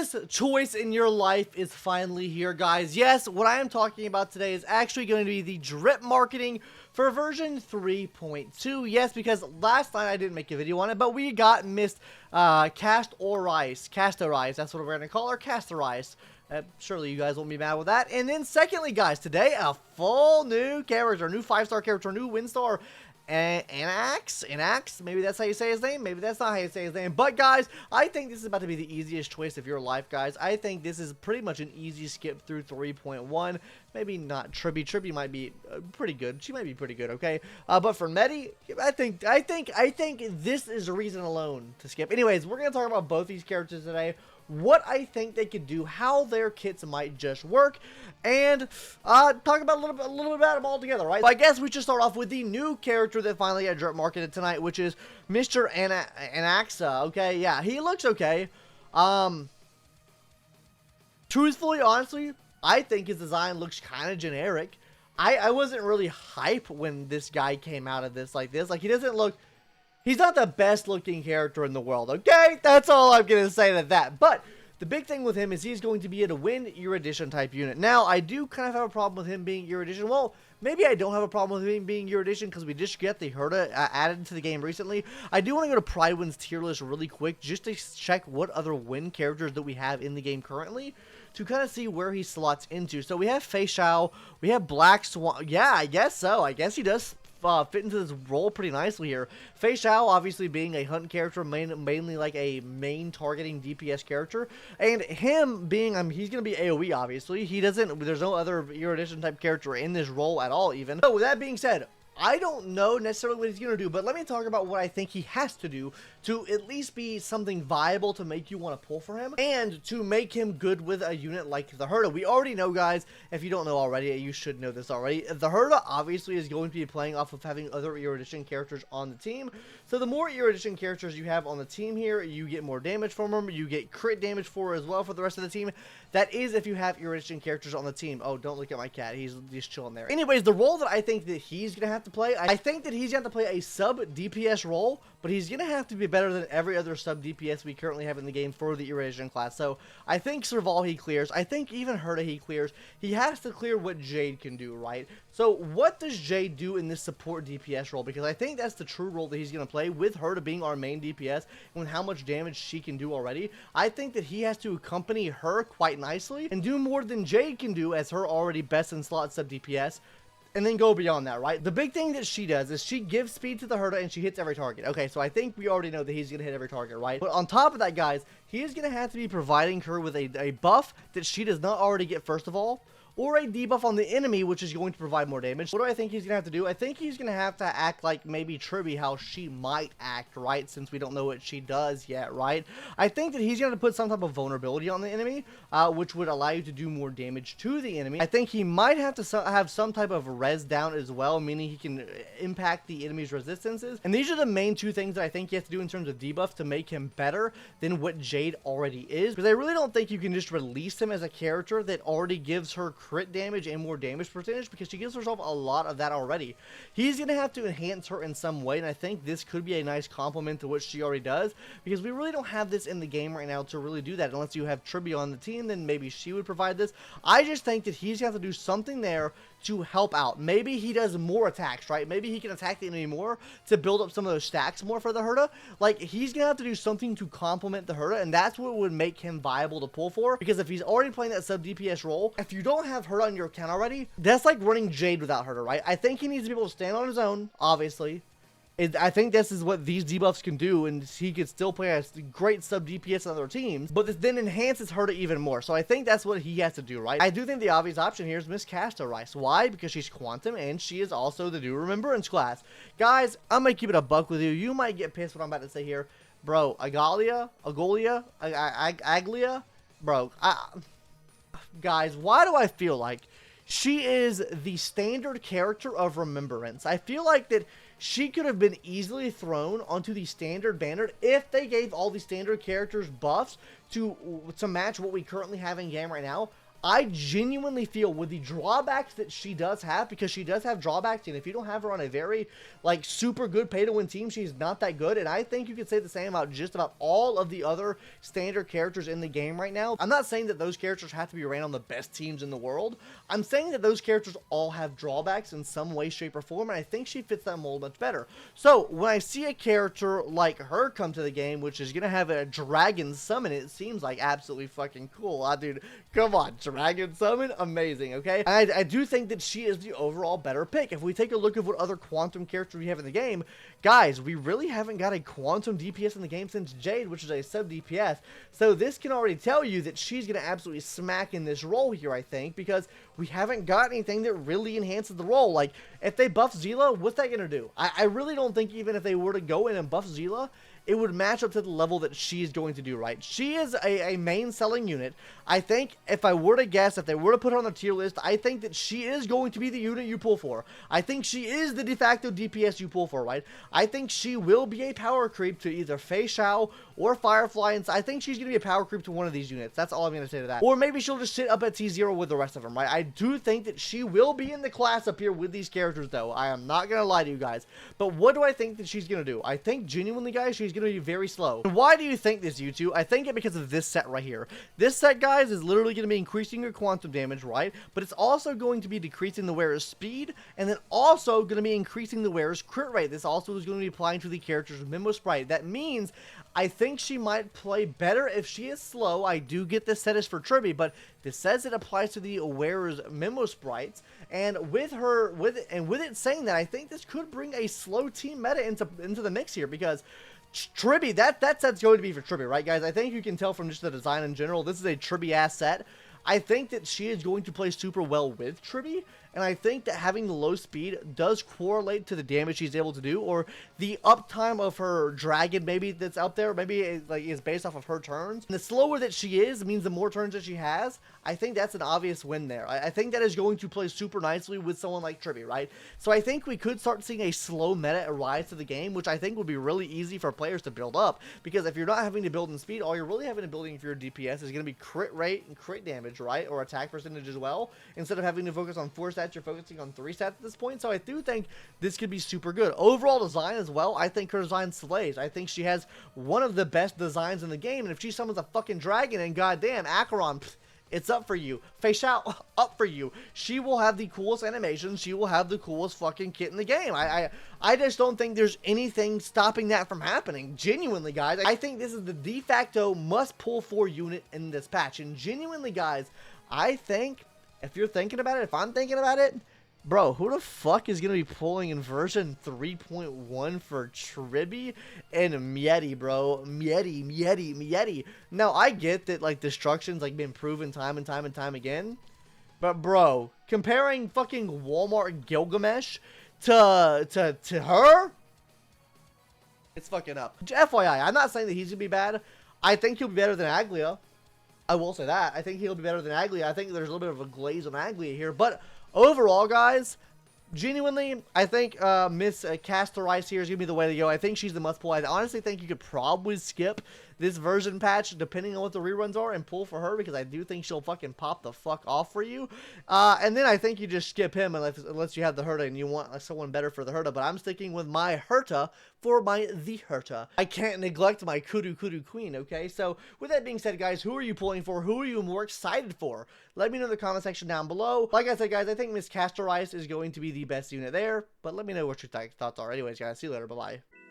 biggest choice in your life is finally here, guys. Yes, what I am talking about today is actually going to be the drip marketing for version 3.2. Yes, because last night I didn't make a video on it, but we got missed Castorice. That's what we're going to call her, Castorice. Surely you guys won't be mad with that. And then secondly, guys, today a full new character, new 5-star character, new win star. Anaxa, maybe that's how you say his name, maybe that's not how you say his name, but guys, I think this is about to be the easiest choice of your life, guys. I think this is pretty much an easy skip through 3.1, maybe not Tribby might be pretty good, she might be pretty good, okay, but for Medi, I think this is a reason alone to skip. Anyways, we're going to talk about both these characters today, what I think they could do, how their kits might just work, and talk about a little bit about them all together, right? So I guess we should start off with the new character that finally got drip marketed tonight, which is Mr. Anaxa. Okay, yeah, he looks okay. Truthfully, honestly, I think his design looks kind of generic. I wasn't really hype when this guy came out of this like this. Like, he doesn't look... He's not the best looking character in the world, okay? That's all I'm going to say to that. But the big thing with him is he's going to be a win erudition type unit. Now, I do kind of have a problem with him being erudition. Well, maybe I don't have a problem with him being erudition because we just get the Herda added to the game recently. I do want to go to Pride Win's tier list really quick just to check what other win characters that we have in the game currently to kind of see where he slots into. So we have Fei Xiao, we have Black Swan. Yeah, I guess so. I guess he does fit into this role pretty nicely here. Fei Xiao obviously being a hunt character, mainly like a main targeting DPS character, and him being, he's going to be AoE obviously. There's no other erudition type character in this role at all even. So with that being said, I don't know necessarily what he's going to do, but let me talk about what I think he has to do to at least be something viable to make you want to pull for him and to make him good with a unit like the Herda. We already know, guys, if you don't know already, you should know this already. The Herda obviously is going to be playing off of having other erudition characters on the team. So the more erudition characters you have on the team here, you get more damage from them, you get crit damage for as well for the rest of the team. That is if you have erudition characters on the team. Oh, don't look at my cat. He's just chilling there. Anyways, the role that I think that he's going to have to play, I think that he's going to have to play a sub DPS role, but he's going to have to be better than every other sub DPS we currently have in the game for the erudition class. So I think Serval he clears. I think even Herda he clears. He has to clear what Jade can do, right? So what does Jade do in this support DPS role? Because I think that's the true role that he's going to play with Herda being our main DPS and with how much damage she can do already. I think that he has to accompany her quite nicely and do more than Jade can do as her already best in slot sub DPS. And then go beyond that, right? The big thing that she does is she gives speed to the Herda and she hits every target. Okay, so I think we already know that he's going to hit every target, right? But on top of that, guys, he is going to have to be providing her with a buff that she does not already get, first of all, or a debuff on the enemy, which is going to provide more damage. What do I think he's going to have to do? I think he's going to have to act like maybe Tribby, how she might act, right? Since we don't know what she does yet, right? I think that he's going to put some type of vulnerability on the enemy, which would allow you to do more damage to the enemy. I think he might have to have some type of res down as well, meaning he can impact the enemy's resistances. And these are the main two things that I think he has to do in terms of debuff to make him better than what Jade already is. Because I really don't think you can just release him as a character that already gives her crit damage and more damage percentage, because she gives herself a lot of that already. He's going to have to enhance her in some way, and I think this could be a nice complement to what she already does, because we really don't have this in the game right now to really do that. Unless you have Tribby on the team, then maybe she would provide this. I just think that he's going to have to do something there to help out. Maybe he does more attacks, right? Maybe he can attack the enemy more to build up some of those stacks more for the Herda. Like, he's gonna have to do something to complement the Herda, and that's what would make him viable to pull for, because if he's already playing that sub DPS role, if you don't have Herda on your account already, that's like running Jade without Herda, right? I think he needs to be able to stand on his own, obviously. I think this is what these debuffs can do, and he could still play a great sub DPS on other teams, but this then enhances Herda even more. So I think that's what he has to do, right? I do think the obvious option here is Miss Castorice. Why? Because she's Quantum, and she is also the new Remembrance class. Guys, I'm gonna keep it a buck with you. You might get pissed what I'm about to say here. Bro, Aglia, bro, guys, why do I feel like she is the standard character of Remembrance? I feel like that she could have been easily thrown onto the standard banner if they gave all the standard characters buffs to match what we currently have in game right now. I genuinely feel with the drawbacks that she does have, because she does have drawbacks, and if you don't have her on a very, like, super good pay-to-win team, she's not that good, and I think you could say the same about just about all of the other standard characters in the game right now. I'm not saying that those characters have to be ran on the best teams in the world. I'm saying that those characters all have drawbacks in some way, shape, or form, and I think she fits that mold much better. So, when I see a character like her come to the game, which is going to have a dragon summon, it seems like absolutely fucking cool. Dude, come on, dragon summon, amazing, okay? And I do think that she is the overall better pick. If we take a look at what other quantum characters we have in the game, guys, we really haven't got a quantum DPS in the game since Jade, which is a sub DPS. So this can already tell you that she's going to absolutely smack in this role here, I think, because we haven't got anything that really enhances the role. Like, if they buff Zila, what's that going to do? I really don't think even if they were to go in and buff Zila, it would match up to the level that she's going to do, right? She is a main selling unit. I think if I were to guess, if they were to put her on the tier list, I think that she is going to be the unit you pull for. I think she is the de facto DPS you pull for, right? I think she will be a power creep to either Fei Xiao or Firefly, and I think she's going to be a power creep to one of these units. That's all I'm going to say to that. Or maybe she'll just sit up at T0 with the rest of them, right? I do think that she will be in the class up here with these characters, though. I am not going to lie to you guys. But what do I think that she's going to do? I think genuinely, guys, she's going to be very slow. And why do you think this, YouTube? I think it because of this set right here. This set, guys, is literally going to be increasing your quantum damage, right? But it's also going to be decreasing the wearer's speed, and then also going to be increasing the wearer's crit rate. This also is going to be applying to the character's memo sprite. That means I think she might play better if she is slow. I do get this set is for Tribby, but this says it applies to the wearer's memo sprites. And with it saying that, I think this could bring a slow team meta into the mix here, because Tribby, that set's going to be for Tribby, right, guys? I think you can tell from just the design in general, this is a Tribby-ass set. I think that she is going to play super well with Tribby, and I think that having the low speed does correlate to the damage she's able to do, or the uptime of her dragon maybe that's out there, maybe is based off of her turns. And the slower that she is means the more turns that she has. I think that's an obvious win there. I think that is going to play super nicely with someone like Tribby, right? So I think we could start seeing a slow meta rise to the game, which I think would be really easy for players to build up, because if you're not having to build in speed, all you're really having to building for your DPS is going to be crit rate and crit damage, right? Or attack percentage as well. Instead of having to focus on 4 stats, you're focusing on 3 stats at this point. So I do think this could be super good. Overall design as well, I think her design slays. I think she has one of the best designs in the game, and if she summons a fucking dragon, and goddamn, Acheron, it's up for you. Fei Xiao, up for you. She will have the coolest animations. She will have the coolest fucking kit in the game. I just don't think there's anything stopping that from happening. Genuinely, guys, I think this is the de facto must-pull for unit in this patch. And genuinely, guys, I think, if you're thinking about it, if I'm thinking about it, bro, who the fuck is going to be pulling in version 3.1 for Tribby and Mieti, bro? Mieti. Now, I get that, like, destruction's, like, been proven time and time again. But, bro, comparing fucking Walmart Gilgamesh to her, it's fucking up. FYI, I'm not saying that he's going to be bad. I think he'll be better than Aglia. I will say that. I think he'll be better than Aglia. I think there's a little bit of a glaze on Aglia here, but overall, guys, genuinely, I think Miss Castorice here is going to be the way to go. I think she's the must-pull. I honestly think you could probably skip this version patch, depending on what the reruns are, and pull for her, because I do think she'll fucking pop the fuck off for you. And then I think you just skip him unless you have the Herta and you want someone better for the Herta. But I'm sticking with my Herta for the Herta. I can't neglect my Kudu Queen, okay? So with that being said, guys, who are you pulling for? Who are you more excited for? Let me know in the comment section down below. Like I said, guys, I think Miss Castorice is going to be the best unit there, but let me know what your thoughts are. Anyways, guys, see you later. Bye-bye.